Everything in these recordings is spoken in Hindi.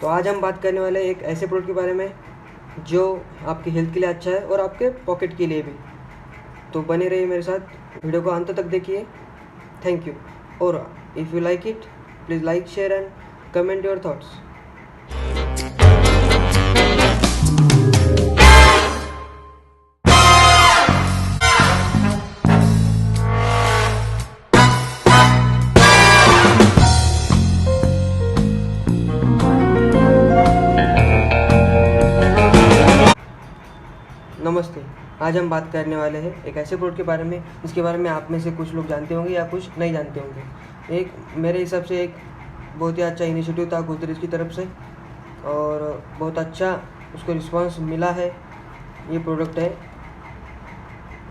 तो आज हम बात करने वाले हैं एक ऐसे प्रोडक्ट के बारे में जो आपकी हेल्थ के लिए अच्छा है और आपके पॉकेट के लिए भी। तो बने रहिए मेरे साथ, वीडियो को अंत तक देखिए। Thank you. और if you like it, please like, share and comment your thoughts. नमस्ते। आज हम बात करने वाले हैं एक ऐसे प्रोडक्ट के बारे में जिसके बारे में आप में से कुछ लोग जानते होंगे या कुछ नहीं जानते होंगे। एक मेरे हिसाब से एक बहुत ही अच्छा इनिशिएटिव था गोदरेज की तरफ से और बहुत अच्छा उसको रिस्पांस मिला है। ये प्रोडक्ट है,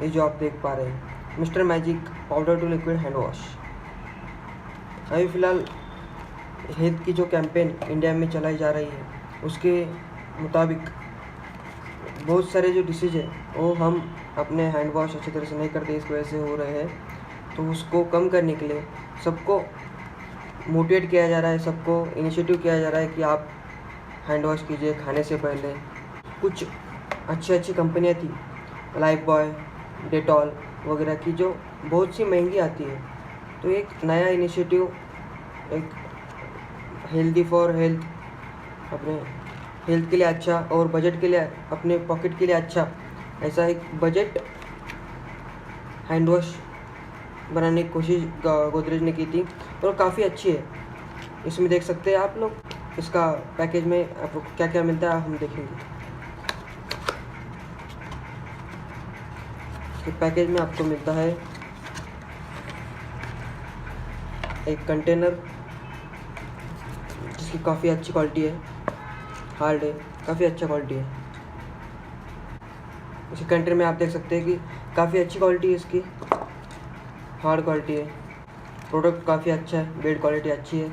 ये जो आप देख पा रहे हैं, mister magic powder to liquid hand wash. अभी फ़िलहाल हेल्थ की जो कैंपेन इंडिया में चलाई जा रही है उसके मुताबिक बहुत सारे जो डिसीज़ है वो हम अपने हैंड वॉश अच्छी तरह से नहीं करते, इस वजह से हो रहे हैं। तो उसको कम करने के लिए सबको मोटिवेट किया जा रहा है, सबको इनिशिएटिव किया जा रहा है कि आप हैंड वॉश कीजिए खाने से पहले। कुछ अच्छी कंपनियां थी, लाइफ बॉय, डेटॉल वगैरह की, जो बहुत सी महंगी आती है। तो एक नया इनिशिएटिव, एक हेल्दी फॉर हेल्थ, अपने हेल्थ के लिए अच्छा और बजट के लिए, अपने पॉकेट के लिए अच्छा, ऐसा एक बजट हैंड वॉश बनाने की कोशिश गोदरेज ने की थी और काफ़ी अच्छी है। इसमें देख सकते हैं आप लोग, इसका पैकेज में आपको क्या क्या मिलता है हम देखेंगे। इसके पैकेज में आपको मिलता है एक कंटेनर जिसकी काफ़ी अच्छी क्वालिटी है, हार्ड है, काफ़ी अच्छा क्वालिटी है। इसी कंटेनर में आप देख सकते हैं कि काफ़ी अच्छी क्वालिटी है, इसकी हार्ड क्वालिटी है। प्रोडक्ट काफ़ी अच्छा है, बिल्ड क्वालिटी अच्छी है।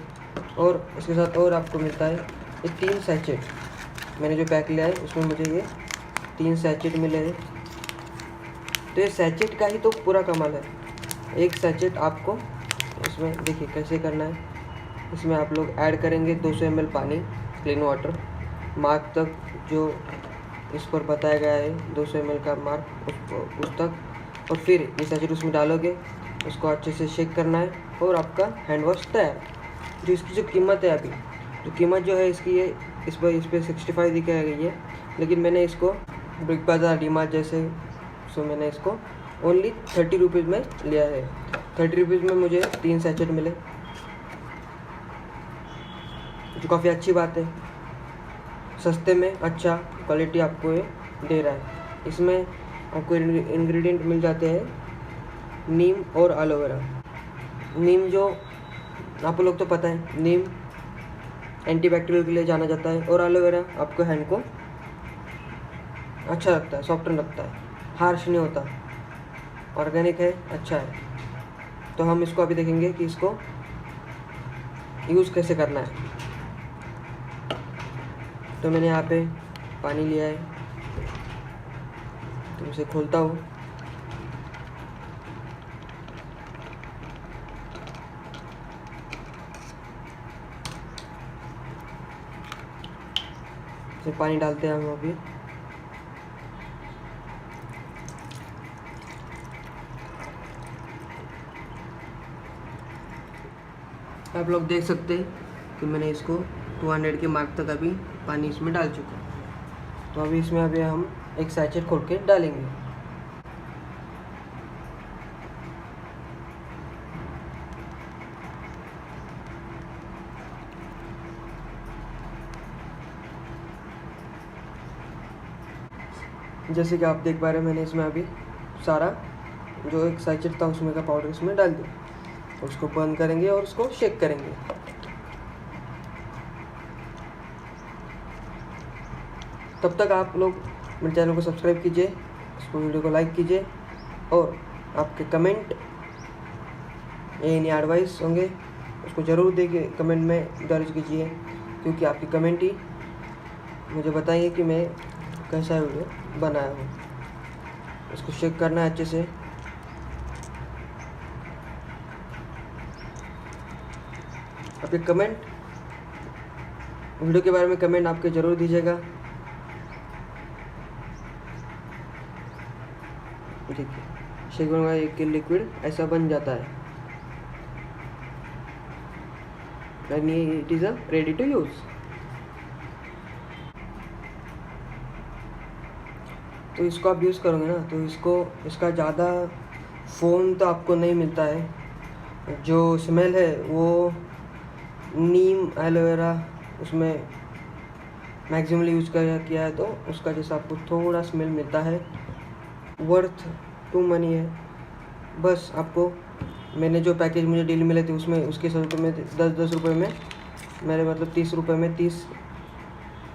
और इसके साथ और आपको मिलता है ये 3 सैचेट। मैंने जो पैक लिया है उसमें मुझे ये 3 सैचेट मिले हैं। तो ये सैचेट का ही तो पूरा कमाल है। एक सैचेट आपको इसमें देखिए कैसे करना है। इसमें आप लोग ऐड करेंगे 200 ml पानी, क्लीन वाटर, मार्क तक जो इस पर बताया गया है 200 ml का मार्क उस तक। और फिर ये सैचेट उसमें डालोगे, उसको अच्छे से शेक करना है और आपका हैंड वॉश तैयार। जो इसकी जो कीमत है, अभी जो कीमत जो है इसकी, ये इस पर 65 दिखाई गई है, लेकिन मैंने इसको बिग बाज़ार, डीमार्ट जैसे सो मैंने इसको ओनली 30 रुपीज़ में लिया है। 30 रुपीज़ में मुझे 3 सैचेट मिले, जो काफ़ी अच्छी बात है। सस्ते में अच्छा क्वालिटी आपको ये दे रहा है। इसमें आपको इंग्रेडिएंट मिल जाते हैं नीम और एलोवेरा। नीम जो आप लोग तो पता है, नीम एंटीबैक्टीरियल के लिए जाना जाता है और एलोवेरा आपको हैंड को अच्छा लगता है, सॉफ्टन लगता है, हार्श नहीं होता, ऑर्गेनिक है, अच्छा है। तो हम इसको अभी देखेंगे कि इसको यूज़ कैसे करना है। तो मैंने यहाँ पे पानी लिया है, तो इसे खोलता हूँ। इसे पानी डालते हैं हम अभी। आप लोग देख सकते हैं कि मैंने इसको 200 के मार्क तक अभी पानी इसमें डाल चुका हूँ। तो अभी इसमें अभी हम एक सैचेट खोल के डालेंगे। जैसे कि आप देख पा रहे हैं, मैंने इसमें अभी सारा जो एक सैचेट था उसमें का पाउडर इसमें डाल दिया। उसको बंद करेंगे और उसको शेक करेंगे। तब तक आप लोग मेरे चैनल को सब्सक्राइब कीजिए, इसको वीडियो को लाइक कीजिए और आपके कमेंट, एनी एडवाइस होंगे उसको ज़रूर देखिए, कमेंट में दर्ज कीजिए, क्योंकि आपकी कमेंट ही मुझे बताइए कि मैं कैसा वीडियो बनाया हूँ। इसको शेक करना है अच्छे से। आपके कमेंट वीडियो के बारे में कमेंट आपके ज़रूर दीजिएगा। देखिए शेक का एक लिक्विड ऐसा बन जाता है and it is a ready to use. तो इसको आप यूज़ करोगे ना तो इसका ज़्यादा फ़ोम तो आपको नहीं मिलता है। जो स्मेल है वो नीम एलोवेरा उसमें मैक्सिमली यूज़ किया है तो उसका जैसा आपको थोड़ा स्मेल मिलता है। वर्थ टू मनी है। बस आपको मैंने जो पैकेज मुझे डील मिले थे उसमें उसके 100 रुपये में 10 रुपये में मेरे मतलब 30 रुपये में 30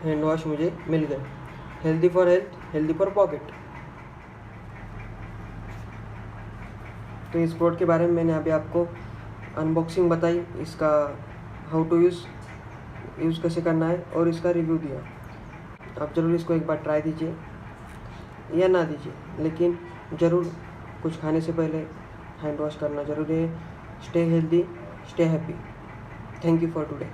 हैंड वॉश मुझे मिल गए। Healthy for health, healthy for pocket. तो इस प्रोडक्ट के बारे में मैंने अभी आपको अनबॉक्सिंग बताई, इसका हाउ टू यूज़ कैसे करना है और इसका रिव्यू दिया। आप ज़रूर इसको एक बार ट्राई दीजिए या ना दीजिए, लेकिन ज़रूर कुछ खाने से पहले हैंड वॉश करना ज़रूरी है। Stay healthy, stay happy. Thank you for today.